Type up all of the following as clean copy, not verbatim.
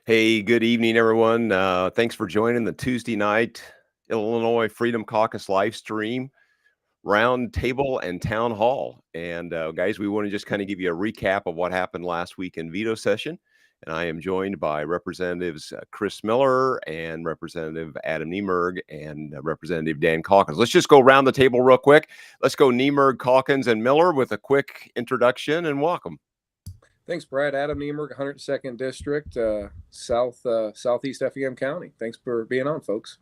Hey, good evening, everyone. Thanks for joining the Tuesday night Illinois Freedom Caucus live stream, round table, and town hall. And guys, we want to just kind of give you a recap of what happened last week in veto session. And I am joined by Representatives Chris Miller and Representative Adam Niemerg and Representative Dan Calkins. Let's just go around the table real quick. Let's go Niemerg, Calkins, and Miller with a quick introduction and welcome. Thanks, Brad. Adam Niemerg, 102nd District, Southeast Effingham County. Thanks for being on, folks.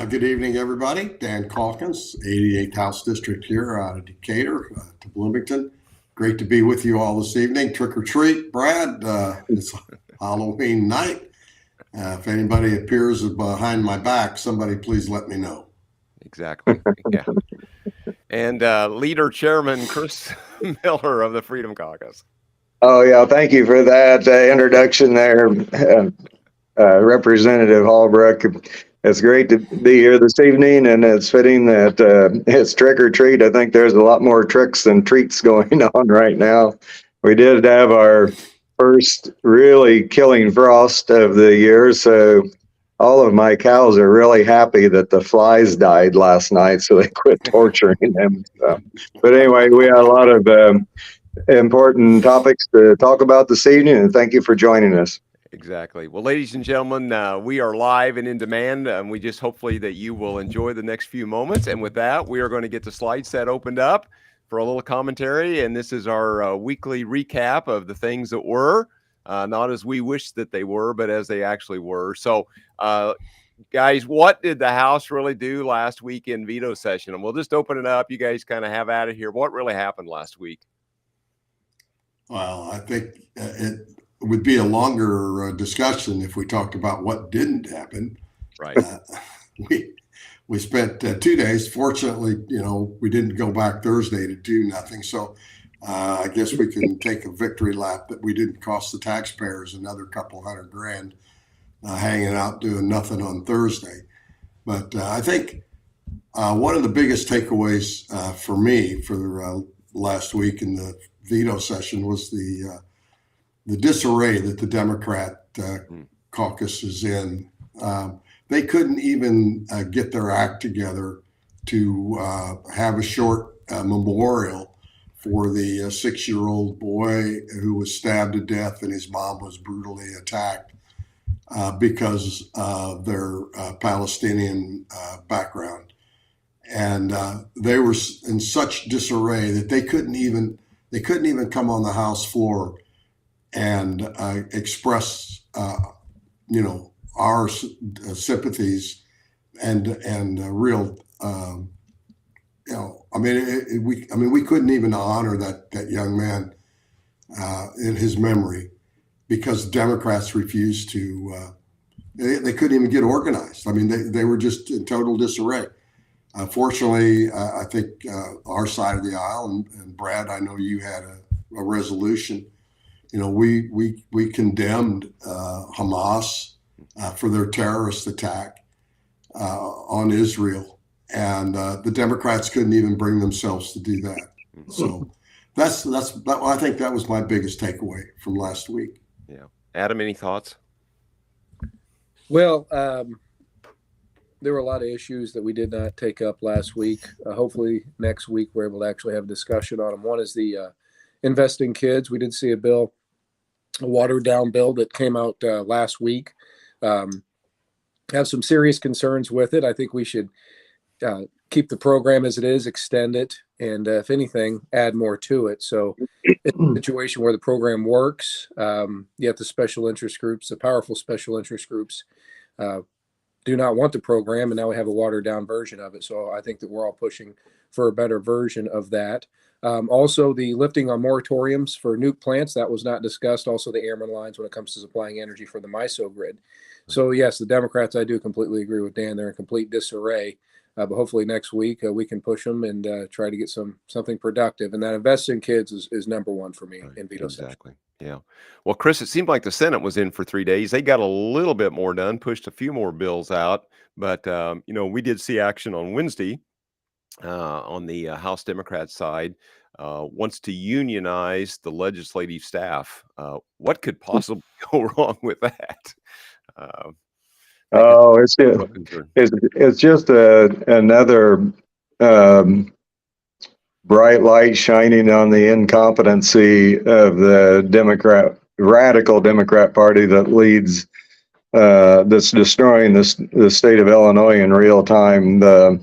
Good evening, everybody. Dan Calkins, 88th House District here out of Decatur to Bloomington. Great to be with you all this evening. Trick or treat, Brad. It's Halloween night. If anybody appears behind my back, somebody please let me know. Exactly. Yeah. And leader chairman Chris Miller of the Freedom Caucus. Oh, yeah. Thank you for that introduction there, Representative Hallbrook. It's great to be here this evening, and it's fitting that it's trick or treat. I think there's a lot more tricks than treats going on right now. We did have our first really killing frost of the year, so all of my cows are really happy that the flies died last night, so they quit torturing them. But anyway, we had a lot of important topics to talk about this evening, and thank you for joining us. Exactly. Well, ladies and gentlemen, we are live and in demand, and we just hopefully that you will enjoy the next few moments. And with that, we are going to get the slide set opened up for a little commentary, and this is our weekly recap of the things that were. Not as we wish that they were, but as they actually were. So, guys, what did the House really do last week in veto session? And we'll just open it up. You guys kind of have at it here. What really happened last week? Well, I think it would be a longer discussion if we talked about what didn't happen. Right. We spent 2 days. Fortunately, we didn't go back Thursday to do nothing. So I guess we can take a victory lap that we didn't cost the taxpayers another couple $100,000 hanging out doing nothing on Thursday. But I think one of the biggest takeaways for me for last week in the veto session was the disarray that the Democrat caucus is in. They couldn't even get their act together to have a short memorial for the 6-year-old boy who was stabbed to death and his mom was brutally attacked because of their Palestinian background. And they were in such disarray that they couldn't even come on the House floor and express our sympathies and real we couldn't even honor that young man in his memory because Democrats refused to. They couldn't even get organized. I mean, they were just in total disarray. Fortunately, I think our side of the aisle and Brad, I know you had a resolution. We condemned Hamas for their terrorist attack on Israel, and the Democrats couldn't even bring themselves to do that. So I think that was my biggest takeaway from last week. Yeah, Adam, any thoughts? Well, there were a lot of issues that we did not take up last week. Hopefully next week we're able to actually have a discussion on them. One is the Invest in Kids. We did see a watered down bill that came out last week. Have some serious concerns with it. I think we should keep the program as it is, extend it, and if anything, add more to it. So it's a situation where the program works, yet the special interest groups, the powerful special interest groups, do not want the program, and now we have a watered down version of it. So I think that we're all pushing for a better version of that. Also, the lifting on moratoriums for nuke plants, that was not discussed. Also, the airman lines when it comes to supplying energy for the MISO grid. So, yes, the Democrats, I do completely agree with Dan. They're in complete disarray. But hopefully next week we can push them and try to get something productive. And that Invest in Kids is number one for me in veto session. Exactly. Yeah. Well, Chris, it seemed like the Senate was in for 3 days. They got a little bit more done, pushed a few more bills out. But, we did see action on Wednesday on the House Democrat side. wants to unionize the legislative staff. What could possibly go wrong with that? That gets Oh, real concerned. it's just another bright light shining on the incompetency of the radical Democrat Party that leads, that's destroying the state of Illinois in real time. The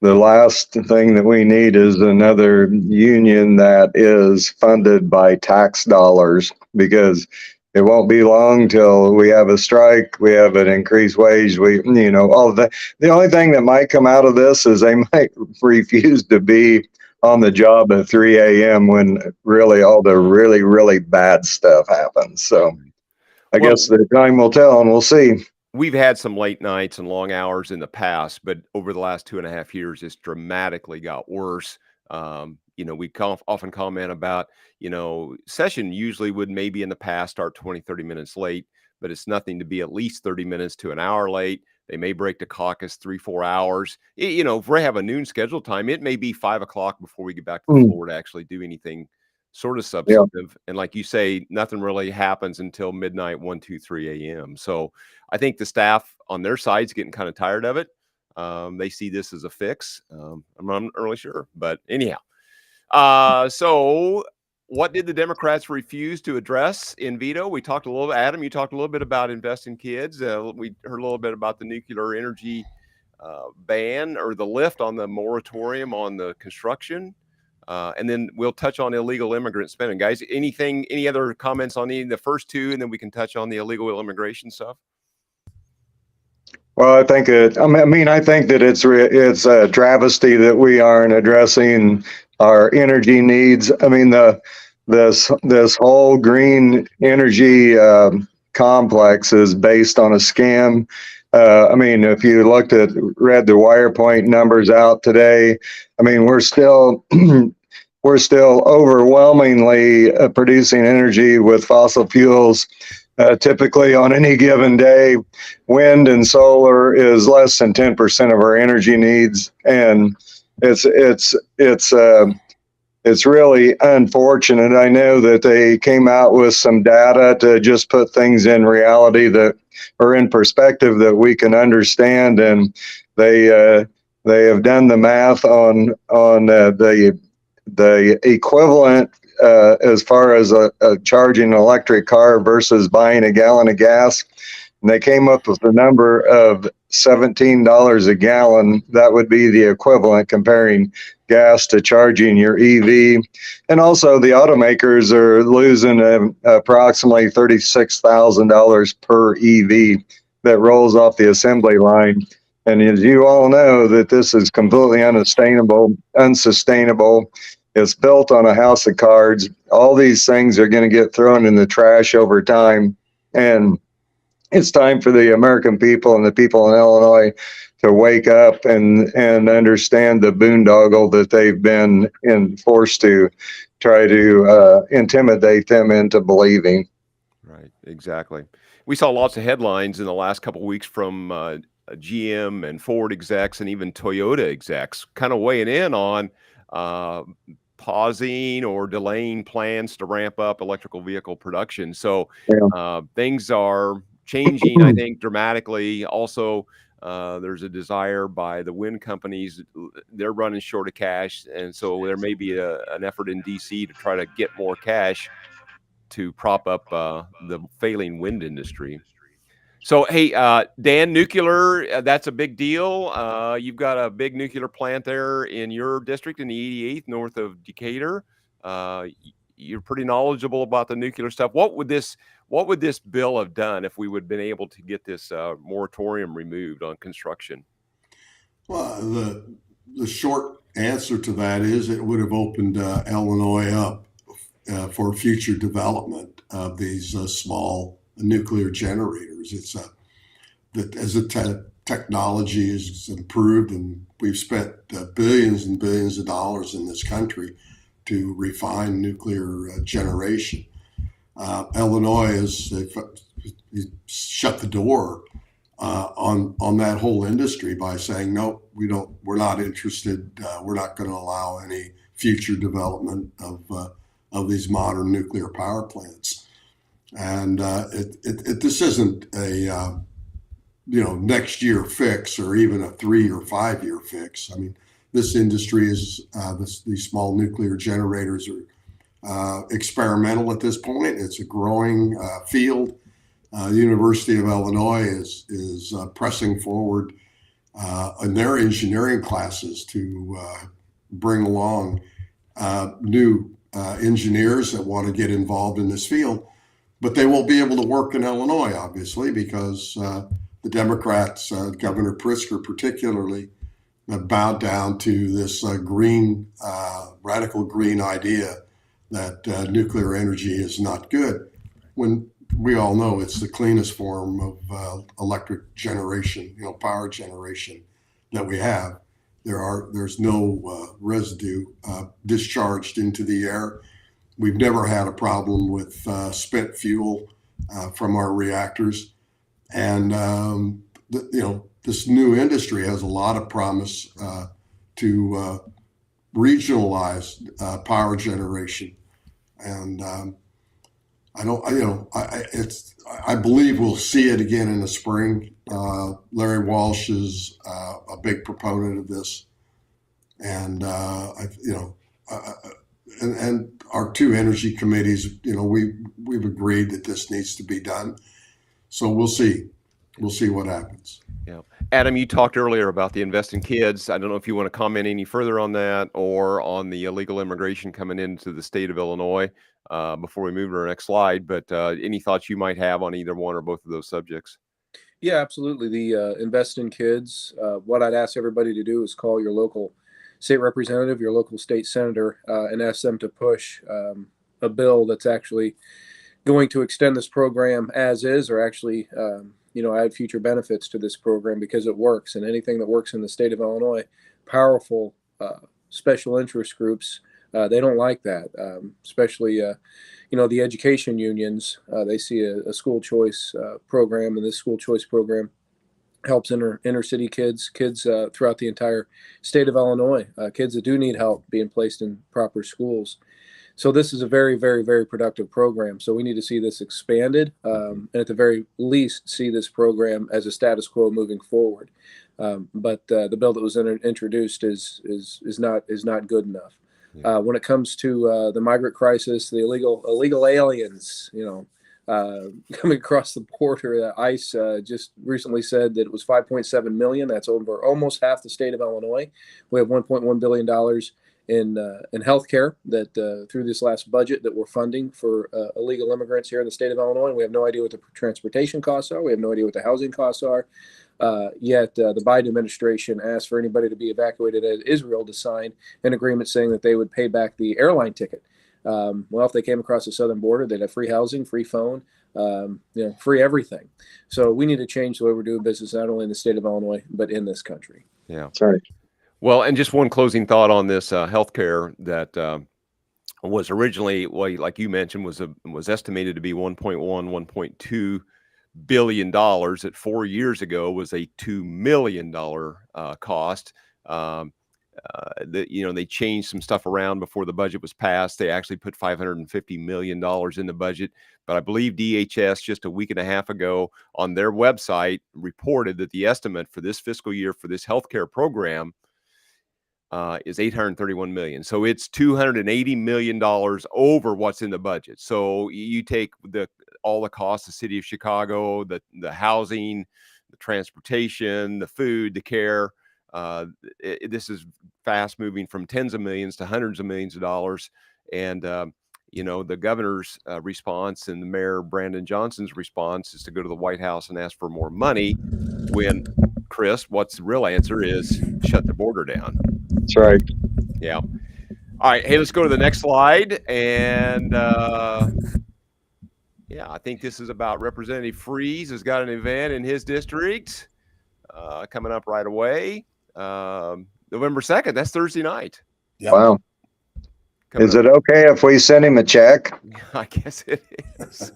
last thing that we need is another union that is funded by tax dollars, because it won't be long till we have a strike, we have an increased wage, all of that. The only thing that might come out of this is they might refuse to be on the job at 3 a.m. when really all the really, really bad stuff happens. So I guess the time will tell, and we'll see. We've had some late nights and long hours in the past, but over the last 2.5 years, it's dramatically got worse. We often comment about, session usually would maybe in the past start 20, 30 minutes late, but it's nothing to be at least 30 minutes to an hour late. They may break the caucus 3-4 hours. If we have a noon schedule time, it may be 5 o'clock before we get back to the floor to actually do anything sort of substantive. Yeah. And like you say, nothing really happens until midnight, 1, 2, 3 a.m. So I think the staff on their side is getting kind of tired of it. They see this as a fix. I'm not really sure, but anyhow. So what did the Democrats refuse to address in veto? We talked a little bit, Adam, you talked a little bit about Invest in Kids. We heard a little bit about the nuclear energy ban, or the lift on the moratorium on the construction. And then we'll touch on illegal immigrant spending. Guys, any other comments on the first two, and then we can touch on the illegal immigration stuff? Well, I think that it's a travesty that we aren't addressing our energy needs. I mean, this whole green energy complex is based on a scam. If you read the WirePoint numbers out today, we're still overwhelmingly producing energy with fossil fuels. Typically on any given day, wind and solar is less than 10% of our energy needs. And it's really unfortunate. I know that they came out with some data to just put things in reality or in perspective that we can understand. And they have done the math on the equivalent as far as charging an electric car versus buying a gallon of gas. And they came up with the number of $17 a gallon. That would be the equivalent comparing gas to charging your EV. And also the automakers are losing approximately $36,000 per EV that rolls off the assembly line. And as you all know, that this is completely unsustainable. It's built on a house of cards. All these things are going to get thrown in the trash over time. And it's time for the American people and the people in Illinois to wake up and understand the boondoggle that they've been forced to try to intimidate them into believing. Right, exactly. We saw lots of headlines in the last couple of weeks from GM and Ford execs and even Toyota execs kind of weighing in on pausing or delaying plans to ramp up electrical vehicle production. So things are changing, I think, dramatically. Also, there's a desire by the wind companies. They're running short of cash. And so there may be an effort in DC to try to get more cash to prop up the failing wind industry. So, hey, Dan, nuclear, that's a big deal. You've got a big nuclear plant there in your district in the 88th, north of Decatur. You're pretty knowledgeable about the nuclear stuff. What would this bill have done if we would have been able to get this moratorium removed on construction? Well, the short answer to that is it would have opened Illinois up for future development of these small nuclear generators. It's that as the technology is improved, and we've spent billions and billions of dollars in this country to refine nuclear generation. Illinois is shut the door on that whole industry by saying, no, we're not interested. We're not going to allow any future development of these modern nuclear power plants. And this isn't a next year fix or even a 3 or 5 year fix. I mean, this industry is these small nuclear generators are experimental at this point. It's a growing field. The University of Illinois is pressing forward in their engineering classes to bring along new engineers that want to get involved in this field. But they won't be able to work in Illinois, obviously, because the Democrats, Governor Pritzker particularly, have bowed down to this radical green idea that nuclear energy is not good, when we all know it's the cleanest form of electric generation, power generation that we have. There's no residue discharged into the air. We've never had a problem with spent fuel from our reactors, and this new industry has a lot of promise to regionalize power generation, and I believe we'll see it again in the spring. Larry Walsh is a big proponent of this, and and our two energy committees, we've agreed that this needs to be done. So we'll see what happens. Yeah. Adam, you talked earlier about the Invest in Kids. I don't know if you want to comment any further on that or on the illegal immigration coming into the state of Illinois before we move to our next slide. But any thoughts you might have on either one or both of those subjects? Yeah, absolutely. The Invest in Kids. What I'd ask everybody to do is call your local state representative, your local state senator, and ask them to push a bill that's actually going to extend this program as is, or actually add future benefits to this program, because it works. And anything that works in the state of Illinois, powerful special interest groups, they don't like that, especially the education unions. They see a school choice program, and this school choice program helps inner city kids throughout the entire state of Illinois, kids that do need help being placed in proper schools. So this is a very, very, very productive program. So we need to see this expanded, and at the very least, see this program as a status quo moving forward. But the bill that was introduced is not good enough. Yeah. When it comes to the migrant crisis, the illegal aliens, coming across the border, ICE just recently said that it was 5.7 million. That's over almost half the state of Illinois. We have $1.1 billion in healthcare that through this last budget that we're funding for illegal immigrants here in the state of Illinois. We have no idea what the transportation costs are. We have no idea what the housing costs are. Yet the Biden administration asked for anybody to be evacuated out of Israel to sign an agreement saying that they would pay back the airline ticket. Well, if they came across the southern border, they'd have free housing, free phone, free everything. So we need to change the way we're doing business, not only in the state of Illinois, but in this country. Yeah. Sorry. Well, and just one closing thought on this healthcare that was originally, like you mentioned, was estimated to be $1.2 billion. That 4 years ago was a $2 million cost. They changed some stuff around before the budget was passed. They actually put $550 million in the budget. But I believe DHS just a week and a half ago on their website reported that the estimate for this fiscal year for this healthcare program is $831 million. So it's $280 million over what's in the budget. So you take all the costs, the city of Chicago, the housing, the transportation, the food, the care. This is fast moving from tens of millions to hundreds of millions of dollars. And, the governor's response and the Mayor Brandon Johnson's response is to go to the White House and ask for more money, when, Chris, what's the real answer is shut the border down. That's right. Yeah. All right. Hey, let's go to the next slide. And I think this is about Representative Freeze has got an event in his district coming up right away. November 2nd. That's Thursday night. Yep. Wow. Is it okay if we send him a check? I guess it is.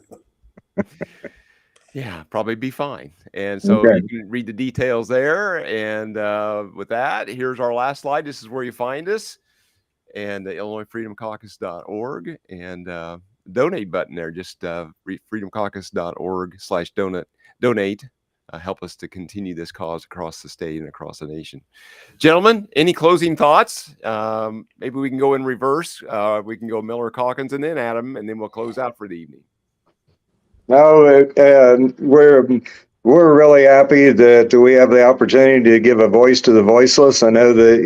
Yeah, probably be fine. And so Okay. you can read the details there. And with that, here's our last slide. This is where you find us. and the IllinoisFreedomCaucus.org, and donate button there. Just freedomcaucus.org/donate. Help us to continue this cause across the state and across the nation. Gentlemen, any closing thoughts? Maybe we can go in reverse. We can go Miller, Calkins, and then Adam, and then we'll close out for the evening. No, we're really happy that we have the opportunity to give a voice to the voiceless. I know that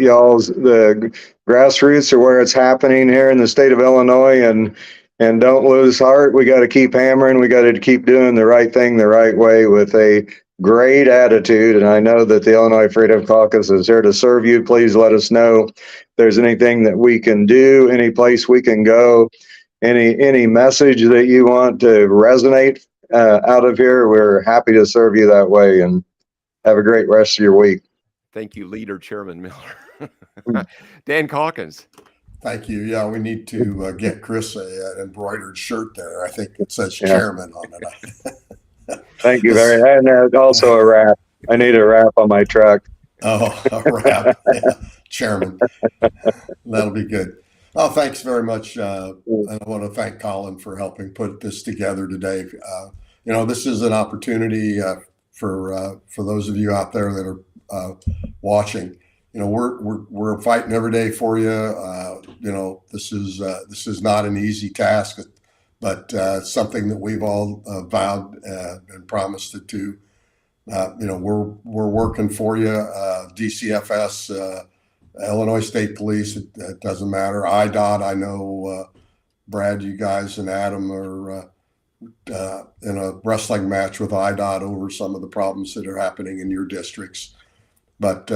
the grassroots are where it's happening here in the state of Illinois, and don't lose heart. We got to keep hammering. We got to keep doing the right thing the right way with a great attitude. And I know that the Illinois Freedom Caucus is here to serve you. Please let us know if there's anything that we can do, any place we can go, any message that you want to resonate out of here. We're happy to serve you that way, and have a great rest of your week. Thank you, Leader Chairman Miller. Dan Calkins. Thank you. Yeah, we need to get Chris an embroidered shirt there. I think it says chairman on it. Thank you very much. And also a wrap. I need a wrap on my truck. Oh, a wrap. Yeah. Chairman. That'll be good. Oh, thanks very much. And I want to thank Colin for helping put this together today. This is an opportunity for those of you out there that are watching. We're fighting every day for you. This is not an easy task, but something that we've all vowed and promised to do. We're working for you. DCFS, Illinois State Police. It doesn't matter. IDOT. I know Brad, you guys, and Adam are in a wrestling match with IDOT over some of the problems that are happening in your districts. But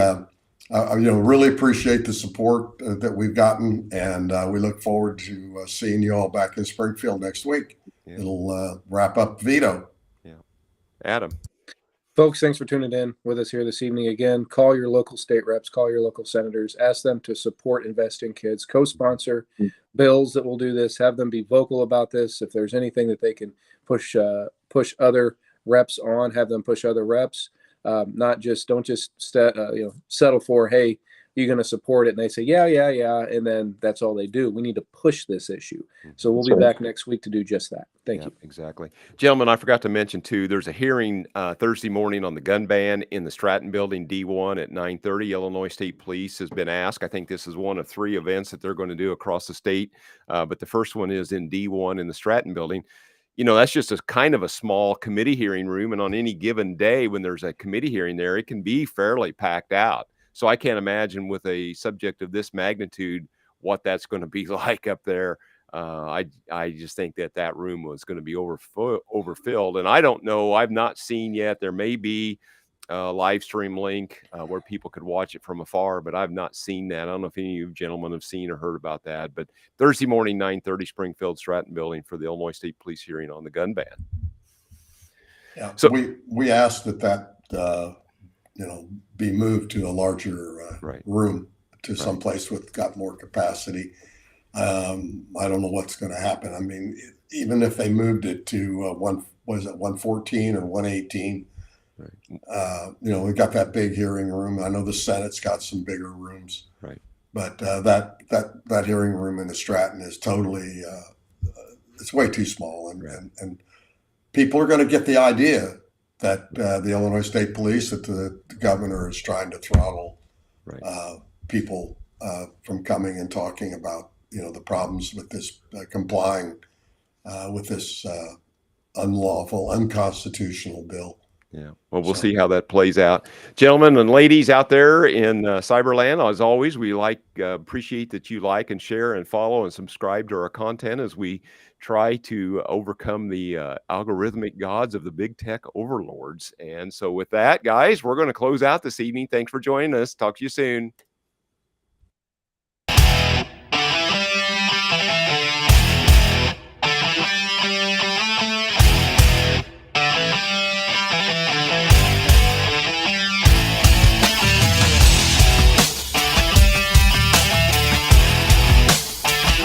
really appreciate the support that we've gotten, and we look forward to seeing you all back in Springfield next week. Yeah. It'll wrap up Veto. Yeah, Adam. Folks, thanks for tuning in with us here this evening. Again, call your local state reps, call your local senators, ask them to support Invest in Kids, co-sponsor bills that will do this, have them be vocal about this. If there's anything that they can push other reps on, have them push other reps. Don't just settle for, hey, you're going to support it, and they say yeah, and then that's all they do. We need to push this issue. So we'll be back next week to do just that. Thank you. Exactly. Gentlemen, I forgot to mention too, there's a hearing Thursday morning on the gun ban in the Stratton building, D1 at 9:30. Illinois State Police has been asked. I think this is one of 3 events that they're going to do across the state. But the first one is in D1 in the Stratton building. That's just a kind of a small committee hearing room. And on any given day, when there's a committee hearing there, it can be fairly packed out. So I can't imagine with a subject of this magnitude, what that's going to be like up there. I just think that room was going to be overfilled. And I don't know, I've not seen yet. There may be a live stream link where people could watch it from afar, but I've not seen that. I don't know if any of you gentlemen have seen or heard about that, but Thursday morning, 9:30, Springfield Stratton building for the Illinois State Police hearing on the gun ban. Yeah. So we asked that be moved to a larger room, to someplace with got more capacity. I don't know what's going to happen. I mean, even if they moved it to 114 or 118, we got that big hearing room. I know the Senate's got some bigger rooms, but that hearing room in the Stratton is totally it's way too small, and people are going to get the idea that the Illinois State Police, that the governor is trying to throttle people from coming and talking about the problems with this complying with this unlawful, unconstitutional bill. Yeah. Well, we'll see how that plays out. Gentlemen and ladies out there in cyberland, as always, we appreciate that you like and share and follow and subscribe to our content as we try to overcome the algorithmic gods of the big tech overlords. And so with that, guys, we're going to close out this evening. Thanks for joining us. Talk to you soon.